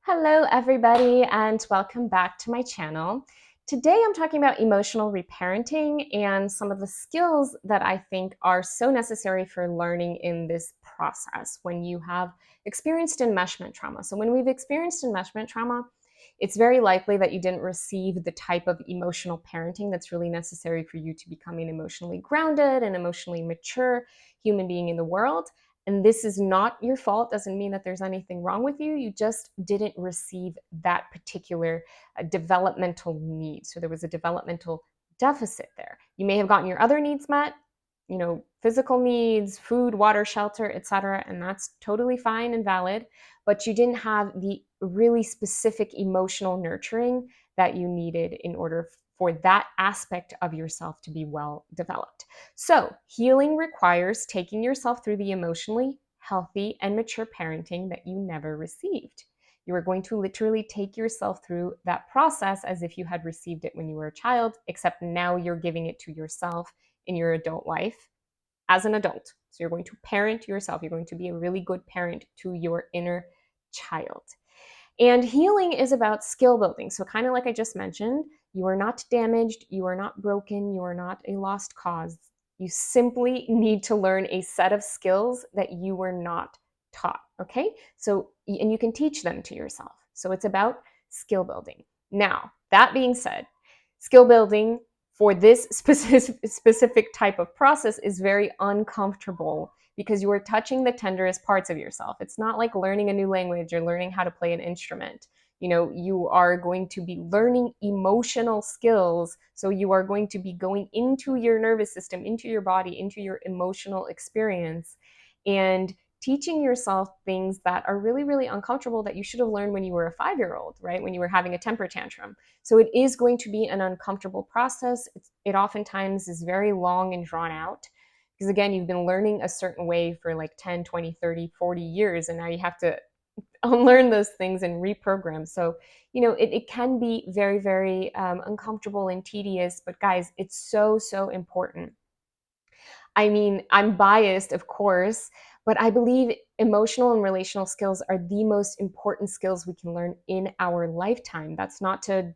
Hello, everybody, and welcome back to my channel. Today, I'm talking about emotional reparenting and some of the skills that I think are so necessary for learning in this process when you have experienced enmeshment trauma. So when we've experienced enmeshment trauma, it's very likely that you didn't receive the type of emotional parenting that's really necessary for you to become an emotionally grounded and emotionally mature human being in the world. And this is not your fault, doesn't mean that there's anything wrong with you. You just didn't receive that particular developmental need. So there was a developmental deficit there. You may have gotten your other needs met, physical needs, food, water, shelter, etc., and that's totally fine and valid, but you didn't have the really specific emotional nurturing that you needed in order for that aspect of yourself to be well developed. So, healing requires taking yourself through the emotionally healthy and mature parenting that you never received. You are going to literally take yourself through that process as if you had received it when you were a child, except now you're giving it to yourself in your adult life as an adult. So, you're going to parent yourself. You're going to be a really good parent to your inner child. And healing is about skill building. So, kind of like I just mentioned, you are not damaged, you are not broken, you are not a lost cause. You simply need to learn a set of skills that you were not taught. Okay. So, and you can teach them to yourself. So, it's about skill building. Now, that being said, skill building for this specific type of process is very uncomfortable because you are touching the tenderest parts of yourself. It's not like learning a new language or learning how to play an instrument. You are going to be learning emotional skills. So you are going to be going into your nervous system, into your body, into your emotional experience, and teaching yourself things that are really, really uncomfortable that you should have learned when you were a 5-year-old, right? When you were having a temper tantrum. So it is going to be an uncomfortable process. It oftentimes is very long and drawn out because, again, you've been learning a certain way for like 10, 20, 30, 40 years, and now you have to unlearn those things and reprogram. So, it can be very, very uncomfortable and tedious, but guys, it's so, so important. I mean, I'm biased, of course, but I believe emotional and relational skills are the most important skills we can learn in our lifetime. That's not to,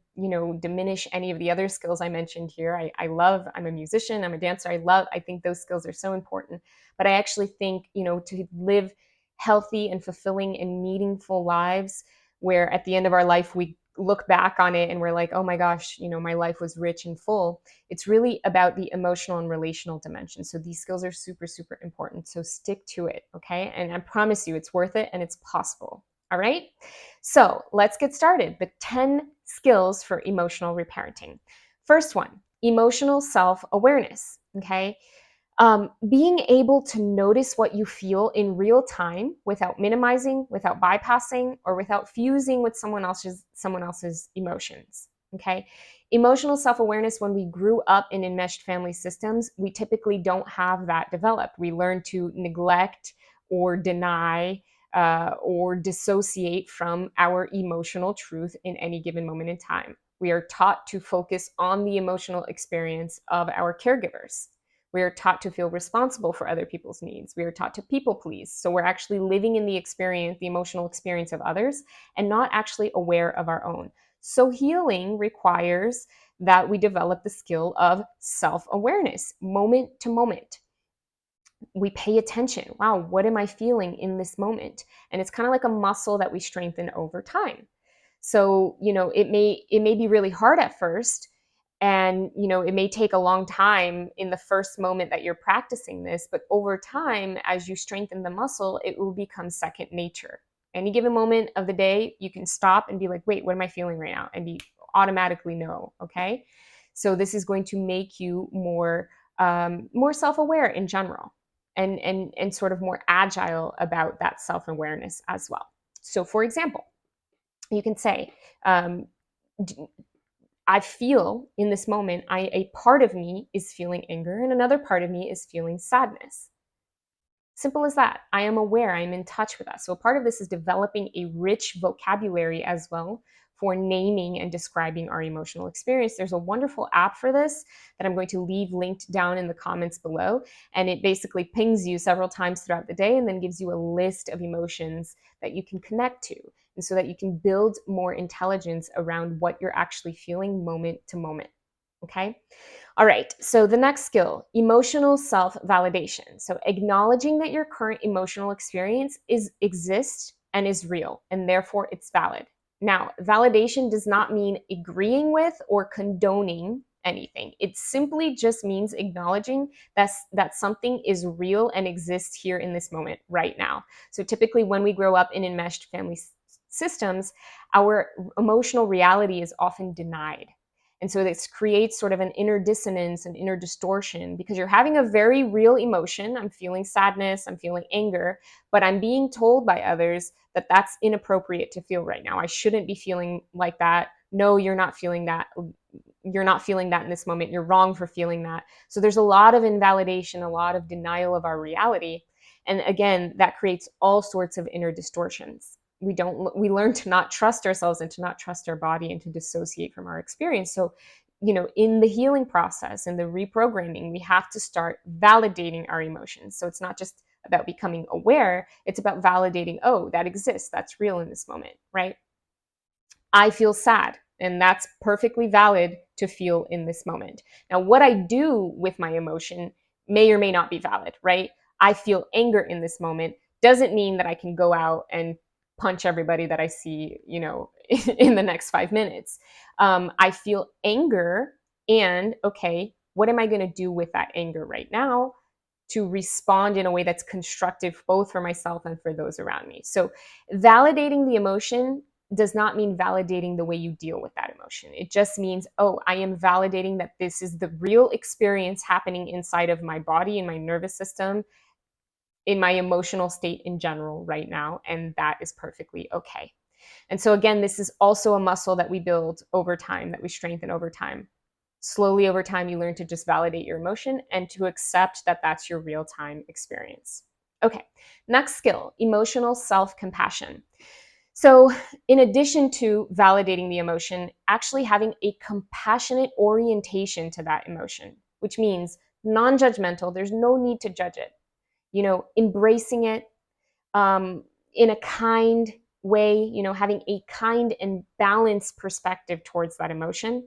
diminish any of the other skills I mentioned here. I'm a musician, I'm a dancer. I think those skills are so important. But I actually think, to live healthy and fulfilling and meaningful lives where at the end of our life, we look back on it and we're like, oh my gosh, my life was rich and full. It's really about the emotional and relational dimension. So these skills are super, super important. So stick to it, okay? And I promise you it's worth it and it's possible. All right? So let's get started. The 10 skills for emotional reparenting. First one, emotional self-awareness, okay? Being able to notice what you feel in real time without minimizing, without bypassing, or without fusing with someone else's emotions. Okay. Emotional self-awareness, when we grew up in enmeshed family systems, we typically don't have that developed. We learn to neglect or deny or dissociate from our emotional truth in any given moment in time. We are taught to focus on the emotional experience of our caregivers. We are taught to feel responsible for other people's needs. We are taught to people please. So we're actually living in the emotional experience of others, and not actually aware of our own. So healing requires that we develop the skill of self-awareness, moment to moment. We pay attention. Wow, what am I feeling in this moment? And it's kind of like a muscle that we strengthen over time. So, it may be really hard at first, and it may take a long time in the first moment that you're practicing this, but over time, as you strengthen the muscle, it will become second nature. Any given moment of the day, you can stop and be like, wait, what am I feeling right now? And be automatically know. Okay. So this is going to make you more self-aware in general, and sort of more agile about that self-awareness as well. So for example, you can say, I feel in this moment, a part of me is feeling anger and another part of me is feeling sadness. Simple as that. I am aware, I'm in touch with that. So a part of this is developing a rich vocabulary as well for naming and describing our emotional experience. There's a wonderful app for this that I'm going to leave linked down in the comments below. And it basically pings you several times throughout the day and then gives you a list of emotions that you can connect to. and so that you can build more intelligence around what you're actually feeling moment to moment. Okay? All right, so the next skill, emotional self-validation. So acknowledging that your current emotional experience exists and is real, and therefore it's valid. Now, validation does not mean agreeing with or condoning anything. It simply just means acknowledging that something is real and exists here in this moment right now. So typically when we grow up in enmeshed family systems, our emotional reality is often denied. And so this creates sort of an inner dissonance, an inner distortion, because you're having a very real emotion. I'm feeling sadness, I'm feeling anger, but I'm being told by others that that's inappropriate to feel right now. I shouldn't be feeling like that. No, you're not feeling that. You're not feeling that in this moment. You're wrong for feeling that. So there's a lot of invalidation, a lot of denial of our reality. And again, that creates all sorts of inner distortions. We learn to not trust ourselves and to not trust our body and to dissociate from our experience. So, in the healing process and the reprogramming, we have to start validating our emotions. So it's not just about becoming aware, it's about validating, oh, that exists, that's real in this moment, right? I feel sad, and that's perfectly valid to feel in this moment. Now, what I do with my emotion may or may not be valid, right? I feel anger in this moment doesn't mean that I can go out and punch everybody that I see, in the next 5 minutes. I feel anger, and okay, what am I going to do with that anger right now to respond in a way that's constructive both for myself and for those around me? So, validating the emotion does not mean validating the way you deal with that emotion. It just means, oh, I am validating that this is the real experience happening inside of my body, in my nervous system, in my emotional state in general right now, and that is perfectly okay. And so, again, this is also a muscle that we build over time, that we strengthen over time. Slowly over time, you learn to just validate your emotion and to accept that that's your real time experience. Okay, next skill, emotional self compassion. So, in addition to validating the emotion, actually having a compassionate orientation to that emotion, which means non judgmental, there's no need to judge it, embracing it in a kind way, having a kind and balanced perspective towards that emotion.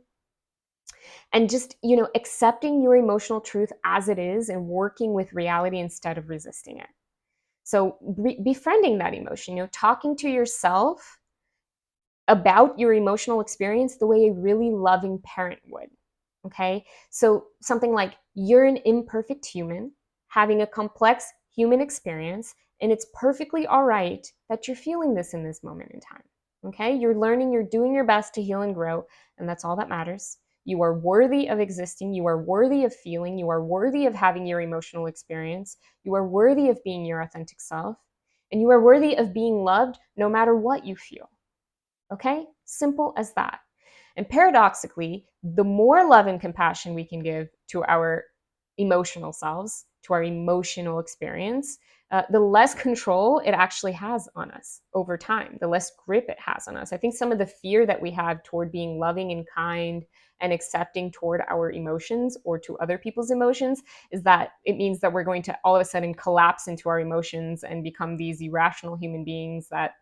And just, accepting your emotional truth as it is and working with reality instead of resisting it. So, befriending that emotion, talking to yourself about your emotional experience the way a really loving parent would. Okay. So something like, you're an imperfect human having a complex human experience, and it's perfectly all right that you're feeling this in this moment in time. Okay. You're learning, you're doing your best to heal and grow, and that's all that matters. You are worthy of existing. You are worthy of feeling. You are worthy of having your emotional experience. You are worthy of being your authentic self. And you are worthy of being loved no matter what you feel. Okay? Simple as that. And paradoxically, the more love and compassion we can give to our emotional selves, to our emotional experience, the less control it actually has on us over time, the less grip it has on us. I think some of the fear that we have toward being loving and kind and accepting toward our emotions or to other people's emotions is that it means that we're going to all of a sudden collapse into our emotions and become these irrational human beings that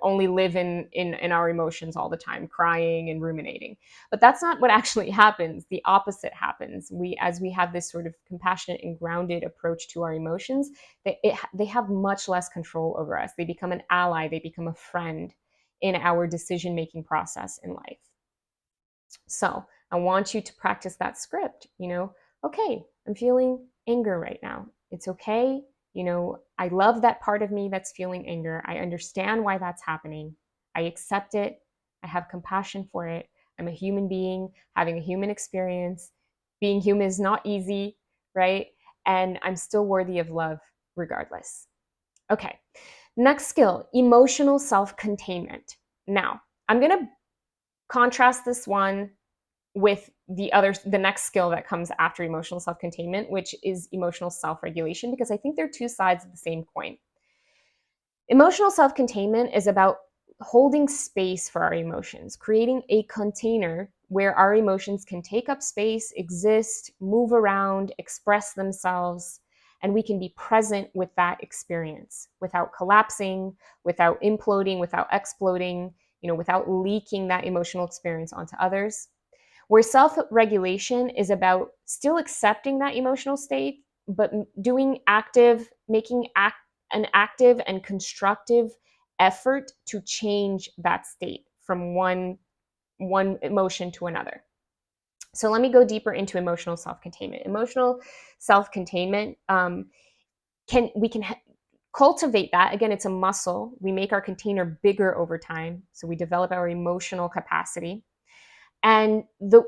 only live in our emotions all the time, crying and ruminating. But that's not what actually happens. The opposite happens. As we have this sort of compassionate and grounded approach to our emotions, they have much less control over us. They become an ally. They become a friend in our decision making process in life. So I want you to practice that script. Okay, I'm feeling anger right now. It's okay. I love that part of me that's feeling anger. I understand why that's happening. I accept it. I have compassion for it. I'm a human being having a human experience. Being human is not easy, right? And I'm still worthy of love regardless. Okay, next skill, emotional self containment. Now, I'm going to contrast this one with the next skill that comes after emotional self-containment, which is emotional self-regulation, because I think they're two sides of the same coin. Emotional self-containment is about holding space for our emotions, creating a container where our emotions can take up space, exist, move around, express themselves. and we can be present with that experience without collapsing, without imploding, without exploding, without leaking that emotional experience onto others. Where self-regulation is about still accepting that emotional state, but making an active and constructive effort to change that state from one emotion to another. So let me go deeper into emotional self-containment. Emotional self-containment we can cultivate that. Again, it's a muscle. We make our container bigger over time, so we develop our emotional capacity. And the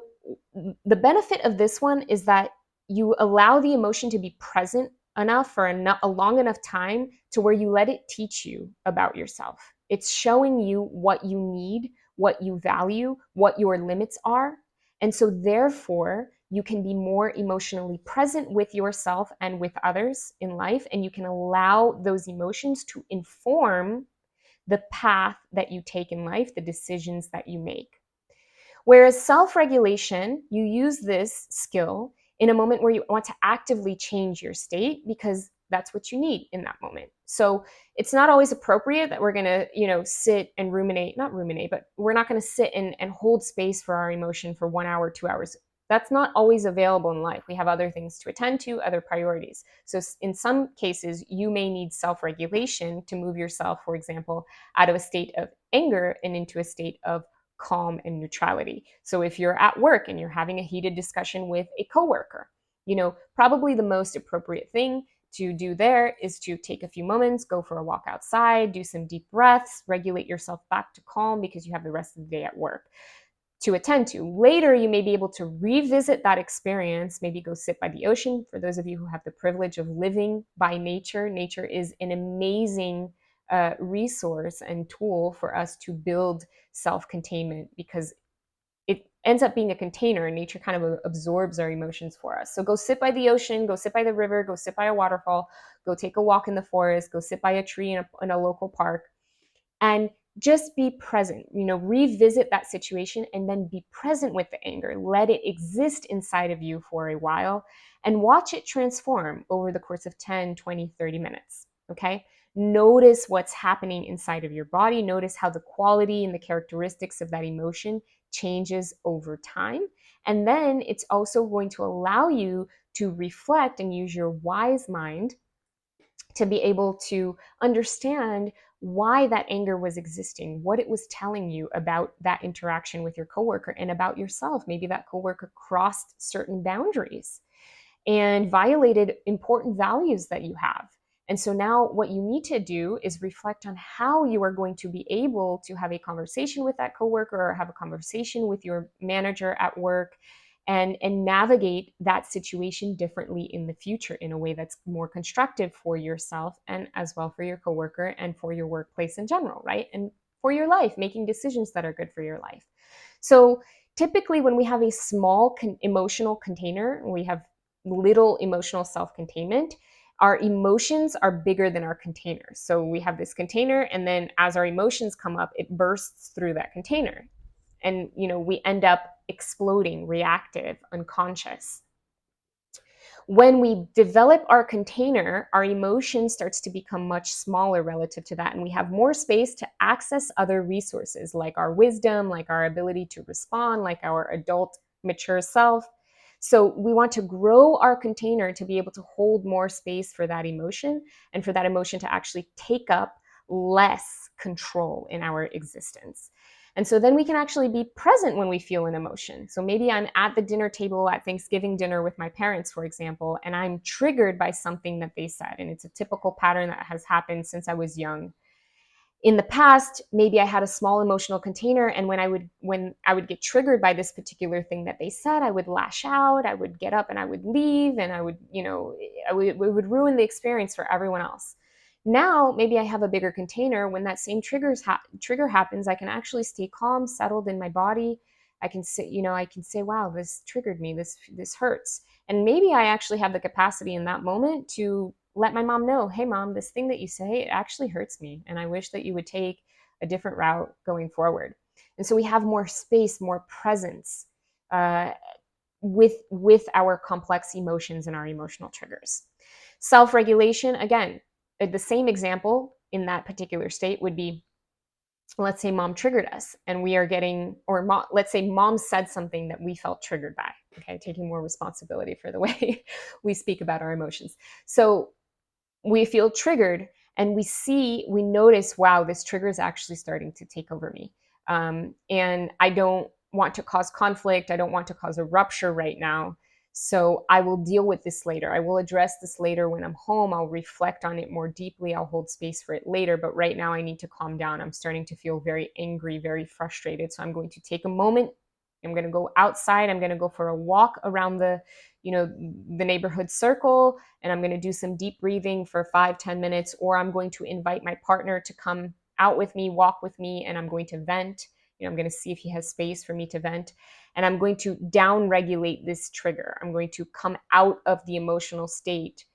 benefit of this one is that you allow the emotion to be present enough for a long enough time to where you let it teach you about yourself. It's showing you what you need, what you value, what your limits are. And so therefore, you can be more emotionally present with yourself and with others in life, and you can allow those emotions to inform the path that you take in life, the decisions that you make. Whereas self-regulation, you use this skill in a moment where you want to actively change your state because that's what you need in that moment. So it's not always appropriate that we're going to, sit and ruminate, not ruminate, but we're not going to sit and hold space for our emotion for 1 hour, 2 hours. That's not always available in life. We have other things to attend to, other priorities. So in some cases, you may need self-regulation to move yourself, for example, out of a state of anger and into a state of calm and neutrality. So if you're at work and you're having a heated discussion with a coworker, probably the most appropriate thing to do there is to take a few moments, go for a walk outside, do some deep breaths, regulate yourself back to calm because you have the rest of the day at work to attend to. Later, you may be able to revisit that experience, maybe go sit by the ocean. For those of you who have the privilege of living by nature, nature is an amazing resource and tool for us to build self-containment because it ends up being a container and nature kind of absorbs our emotions for us. So go sit by the ocean, go sit by the river, go sit by a waterfall, go take a walk in the forest, go sit by a tree in a local park, and just be present, revisit that situation and then be present with the anger. Let it exist inside of you for a while and watch it transform over the course of 10, 20, 30 minutes, okay? Notice what's happening inside of your body. Notice how the quality and the characteristics of that emotion changes over time. And then it's also going to allow you to reflect and use your wise mind to be able to understand why that anger was existing, what it was telling you about that interaction with your coworker and about yourself. Maybe that coworker crossed certain boundaries and violated important values that you have. And so now what you need to do is reflect on how you are going to be able to have a conversation with that coworker or have a conversation with your manager at work and navigate that situation differently in the future in a way that's more constructive for yourself and as well for your coworker and for your workplace in general, right? And for your life, making decisions that are good for your life. So typically when we have a small emotional container, we have little emotional self-containment, our emotions are bigger than our container. So we have this container, and then as our emotions come up, it bursts through that container. And we end up exploding, reactive, unconscious. When we develop our container, our emotion starts to become much smaller relative to that, and we have more space to access other resources like our wisdom, like our ability to respond, like our adult, mature self. So we want to grow our container to be able to hold more space for that emotion and for that emotion to actually take up less control in our existence. And so then we can actually be present when we feel an emotion. So maybe I'm at the dinner table at Thanksgiving dinner with my parents, for example, and I'm triggered by something that they said. And it's a typical pattern that has happened since I was young. In the past, maybe I had a small emotional container, and when I would get triggered by this particular thing that they said, I would lash out, I would get up and I would leave, and I would, it would ruin the experience for everyone else. Now, maybe I have a bigger container. When that same trigger happens, I can actually stay calm, settled in my body. I can say, wow, this triggered me, this hurts. And maybe I actually have the capacity in that moment to let my mom know, hey mom, this thing that you say, it actually hurts me. And I wish that you would take a different route going forward. And so we have more space, more presence with our complex emotions and our emotional triggers. Self-regulation, again, the same example in that particular state would be, let's say mom triggered us and we are getting, or let's say mom said something that we felt triggered by, okay, taking more responsibility for the way we speak about our emotions. So we feel triggered and we notice, wow, this trigger is actually starting to take over me. And I don't want to cause conflict. I don't want to cause a rupture right now. So I will deal with this later. I will address this later when I'm home. I'll reflect on it more deeply. I'll hold space for it later. But right now I need to calm down. I'm starting to feel very angry, very frustrated. So I'm going to take a moment. I'm going to go outside. I'm going to go for a walk around the neighborhood circle, and I'm going to do some deep breathing for 5-10 minutes, or I'm going to invite my partner to come out with me, walk with me, and I'm going to vent. I'm going to see if he has space for me to vent, and I'm going to down regulate this trigger. I'm going to come out of the emotional state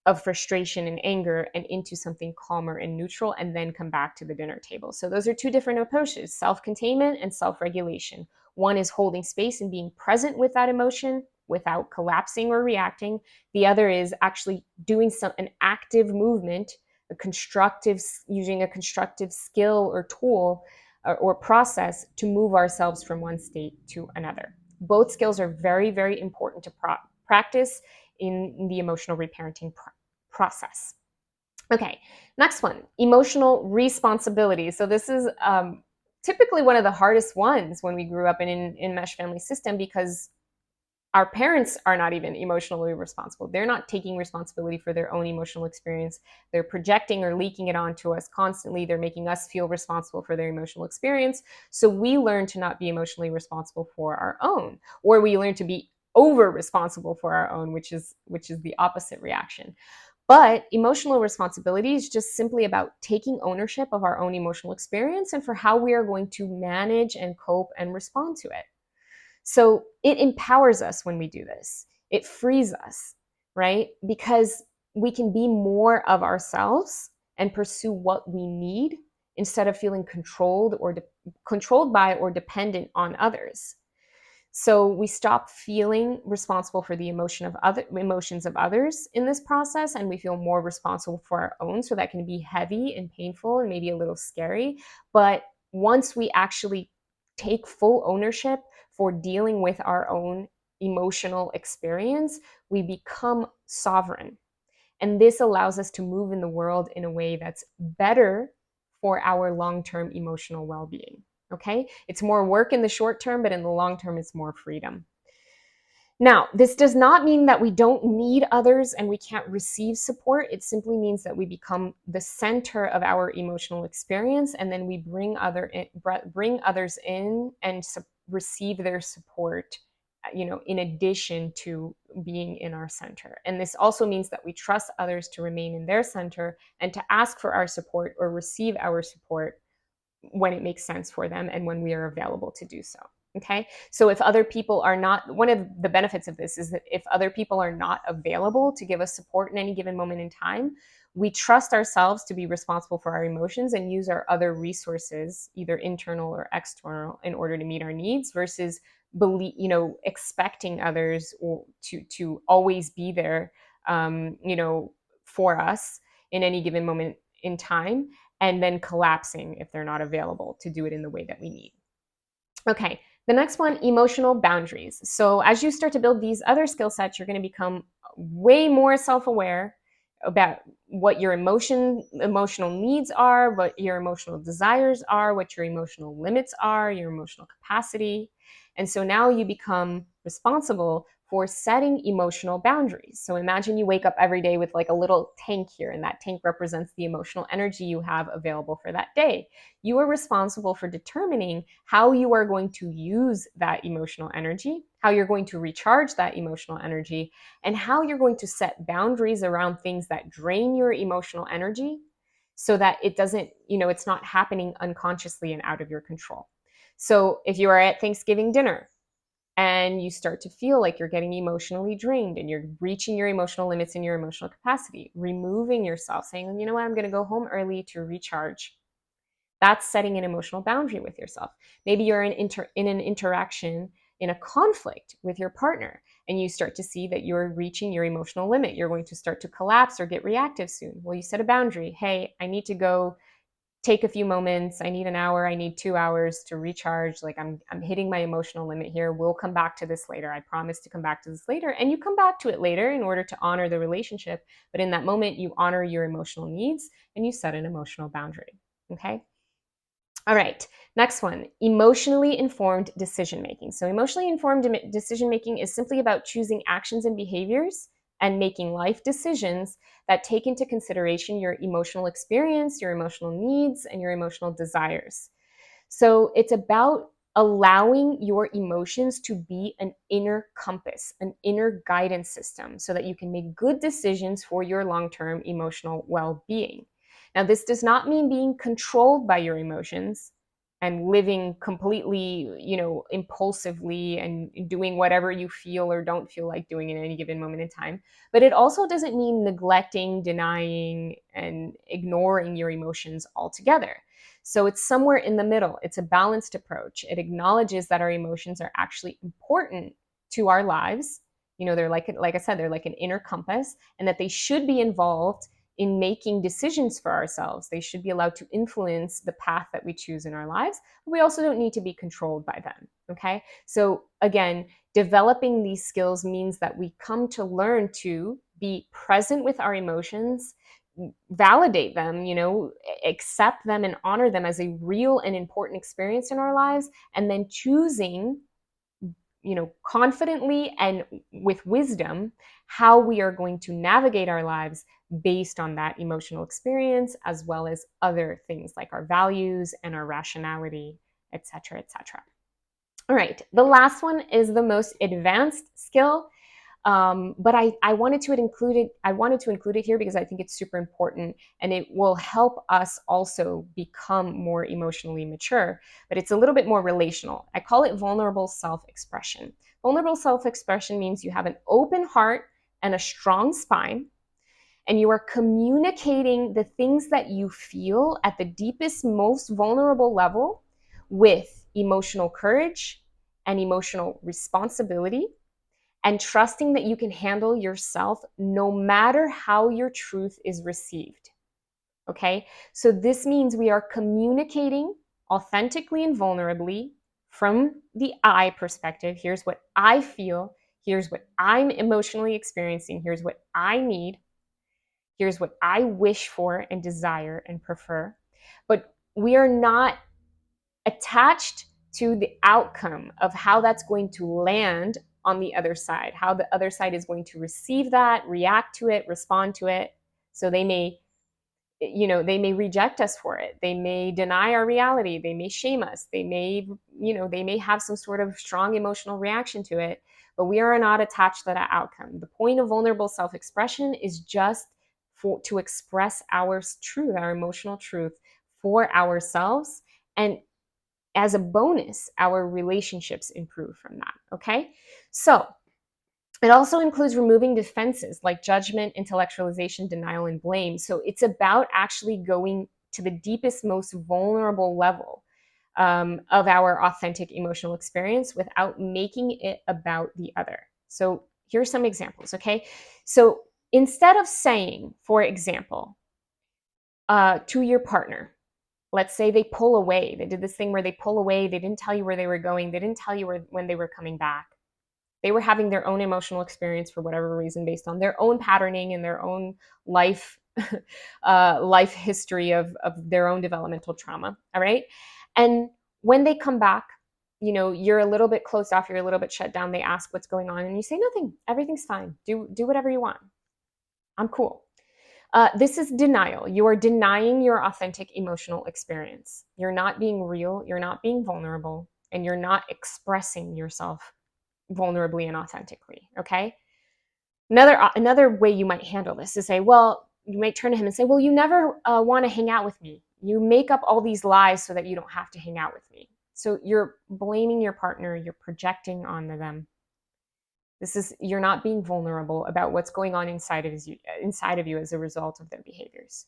of frustration and anger and into something calmer and neutral, and then come back to the dinner table. So those are two different approaches: self-containment and self-regulation. One is holding space and being present with that emotion without collapsing or reacting. The other is actually doing an active movement, using a constructive skill or tool or process to move ourselves from one state to another. Both skills are very, very important to practice in the emotional reparenting process. Okay, next one, emotional responsibility. So this is typically one of the hardest ones when we grew up in an enmeshed family system, because our parents are not even emotionally responsible. They're not taking responsibility for their own emotional experience. They're projecting or leaking it onto us constantly. They're making us feel responsible for their emotional experience. So we learn to not be emotionally responsible for our own, or we learn to be over responsible for our own, which is the opposite reaction. But emotional responsibility is just simply about taking ownership of our own emotional experience and for how we are going to manage and cope and respond to it. So it empowers us when we do this. It frees us, right? Because we can be more of ourselves and pursue what we need instead of feeling controlled by or dependent on others. So we stop feeling responsible for the emotions of others in this process, and we feel more responsible for our own. So that can be heavy and painful and maybe a little scary. But once we actually take full ownership for dealing with our own emotional experience, we become sovereign. And this allows us to move in the world in a way that's better for our long-term emotional well-being. Okay? It's more work in the short term, but in the long term, it's more freedom. Now, this does not mean that we don't need others and we can't receive support. It simply means that we become the center of our emotional experience, and then we bring others in and receive their support, in addition to being in our center. And this also means that we trust others to remain in their center and to ask for our support or receive our support when it makes sense for them and when we are available to do so. Okay. So if other people are not, one of the benefits of this is that if other people are not available to give us support in any given moment in time, we trust ourselves to be responsible for our emotions and use our other resources, either internal or external, in order to meet our needs, versus expecting others to always be there, for us in any given moment in time, and then collapsing if they're not available to do it in the way that we need. Okay, the next one, emotional boundaries. So as you start to build these other skill sets, you're going to become way more self-aware about what your emotional needs are, what your emotional desires are, what your emotional limits are, your emotional capacity. And so now you become responsible for setting emotional boundaries. So imagine you wake up every day with like a little tank here, and that tank represents the emotional energy you have available for that day. You are responsible for determining how you are going to use that emotional energy, how you're going to recharge that emotional energy, and how you're going to set boundaries around things that drain your emotional energy, so that it doesn't, it's not happening unconsciously and out of your control. So if you are at Thanksgiving dinner and you start to feel like you're getting emotionally drained and you're reaching your emotional limits and your emotional capacity, removing yourself, saying, you know what, I'm going to go home early to recharge. That's setting an emotional boundary with yourself. Maybe you're in an interaction in a conflict with your partner and you start to see that you're reaching your emotional limit, you're going to start to collapse or get reactive soon. Well, you set a boundary. Hey, I need to go take a few moments. I need an hour. I need 2 hours to recharge. Like I'm hitting my emotional limit here. We'll come back to this later. I promise to come back to this later. And you come back to it later in order to honor the relationship. But in that moment, you honor your emotional needs and you set an emotional boundary. Okay. All right, next one, emotionally informed decision making. So emotionally informed decision making is simply about choosing actions and behaviors and making life decisions that take into consideration your emotional experience, your emotional needs, and your emotional desires. So it's about allowing your emotions to be an inner compass, an inner guidance system, so that you can make good decisions for your long-term emotional well-being. Now, this does not mean being controlled by your emotions and living completely, impulsively and doing whatever you feel or don't feel like doing in any given moment in time. But it also doesn't mean neglecting, denying, and ignoring your emotions altogether. So it's somewhere in the middle. It's a balanced approach. It acknowledges that our emotions are actually important to our lives. They're like I said, they're like an inner compass, and that they should be involved in making decisions for ourselves. They should be allowed to influence the path that we choose in our lives. But we also don't need to be controlled by them. Okay. So again, developing these skills means that we come to learn to be present with our emotions, validate them, accept them and honor them as a real and important experience in our lives, and then choosing, confidently and with wisdom how we are going to navigate our lives based on that emotional experience, as well as other things like our values and our rationality, etc., etc. All right, the last one is the most advanced skill, but I wanted to include it. I wanted to include it here because I think it's super important, and it will help us also become more emotionally mature. But it's a little bit more relational. I call it vulnerable self-expression. Vulnerable self-expression means you have an open heart and a strong spine, and you are communicating the things that you feel at the deepest, most vulnerable level with emotional courage and emotional responsibility, and trusting that you can handle yourself no matter how your truth is received. Okay? So this means we are communicating authentically and vulnerably from the I perspective. Here's what I feel. Here's what I'm emotionally experiencing. Here's what I need. Here's what I wish for and desire and prefer. But we are not attached to the outcome of how that's going to land on the other side, how the other side is going to receive that, react to it, respond to it. So they may reject us for it. They may deny our reality. They may shame us. They may have some sort of strong emotional reaction to it, but we are not attached to that outcome. The point of vulnerable self-expression is just to express our truth, our emotional truth for ourselves. And as a bonus, our relationships improve from that. Okay. So it also includes removing defenses like judgment, intellectualization, denial, and blame. So it's about actually going to the deepest, most vulnerable level of our authentic emotional experience without making it about the other. So here's some examples, okay? So instead of saying, for example, to your partner, let's say they pull away. They did this thing where they pull away. They didn't tell you where they were going. They didn't tell you when they were coming back. They were having their own emotional experience for whatever reason, based on their own patterning and their own life life history of their own developmental trauma. All right. And when they come back, you're a little bit closed off, you're a little bit shut down. They ask what's going on, and you say nothing. Everything's fine. Do whatever you want. I'm cool. This is denial. You are denying your authentic emotional experience. You're not being real. You're not being vulnerable, and you're not expressing yourself vulnerably and authentically. Okay. Another way you might handle this is say, well, you might turn to him and say, well, you never want to hang out with me. You make up all these lies so that you don't have to hang out with me. So you're blaming your partner. You're projecting onto them. You're not being vulnerable about what's going on inside of you as a result of their behaviors.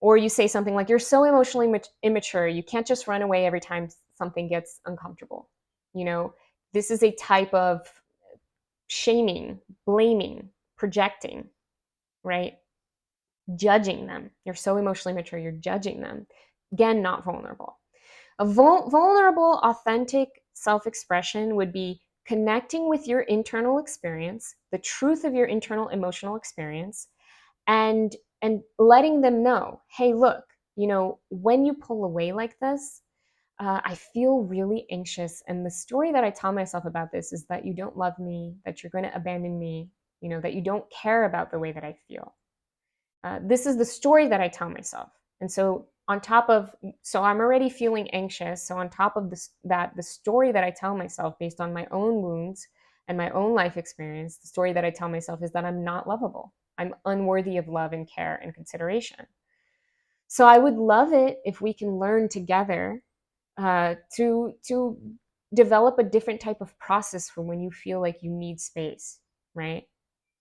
Or you say something like, you're so emotionally immature. You can't just run away every time something gets uncomfortable. This is a type of shaming, blaming, projecting, right? Judging them. You're so emotionally mature, you're judging them. Again, not vulnerable. A vulnerable, authentic self expression would be connecting with your internal experience, the truth of your internal emotional experience, and letting them know, hey, look, when you pull away like this, I feel really anxious. And the story that I tell myself about this is that you don't love me, that you're going to abandon me, that you don't care about the way that I feel. This is the story that I tell myself. And so so I'm already feeling anxious. So on top of this, the story that I tell myself based on my own wounds and my own life experience, the story that I tell myself is that I'm not lovable. I'm unworthy of love and care and consideration. So I would love it if we can learn together to develop a different type of process for when you feel like you need space, right?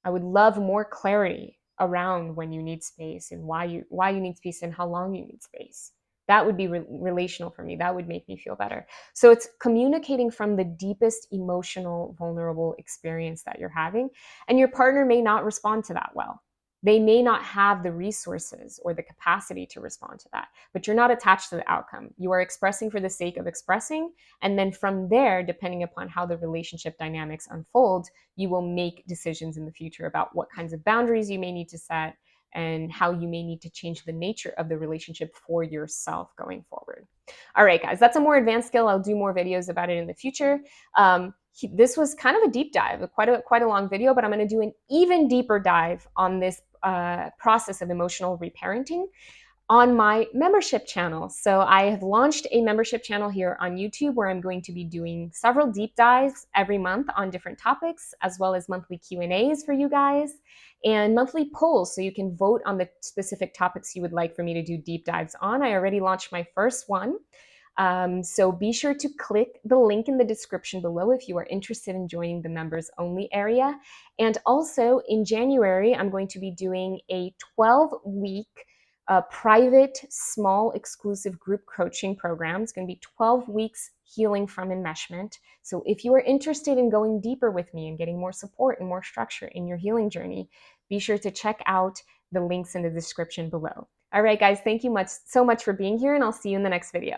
I would love more clarity around when you need space and why you need space and how long you need space. That would be relational for me. That would make me feel better. So it's communicating from the deepest emotional, vulnerable experience that you're having. And your partner may not respond to that well. They may not have the resources or the capacity to respond to that, but you're not attached to the outcome. You are expressing for the sake of expressing. And then from there, depending upon how the relationship dynamics unfold, you will make decisions in the future about what kinds of boundaries you may need to set and how you may need to change the nature of the relationship for yourself going forward. All right, guys, that's a more advanced skill. I'll do more videos about it in the future. This was kind of a deep dive, quite a long video, but I'm going to do an even deeper dive on this process of emotional reparenting on my membership channel. So I have launched a membership channel here on YouTube where I'm going to be doing several deep dives every month on different topics, as well as monthly Q&As for you guys and monthly polls so you can vote on the specific topics you would like for me to do deep dives on. I already launched my first one. So be sure to click the link in the description below if you are interested in joining the members only area. And also in January, I'm going to be doing a 12-week private, small, exclusive group coaching program. It's going to be 12 weeks healing from enmeshment. So if you are interested in going deeper with me and getting more support and more structure in your healing journey, be sure to check out the links in the description below. All right, guys, thank you so much for being here, and I'll see you in the next video.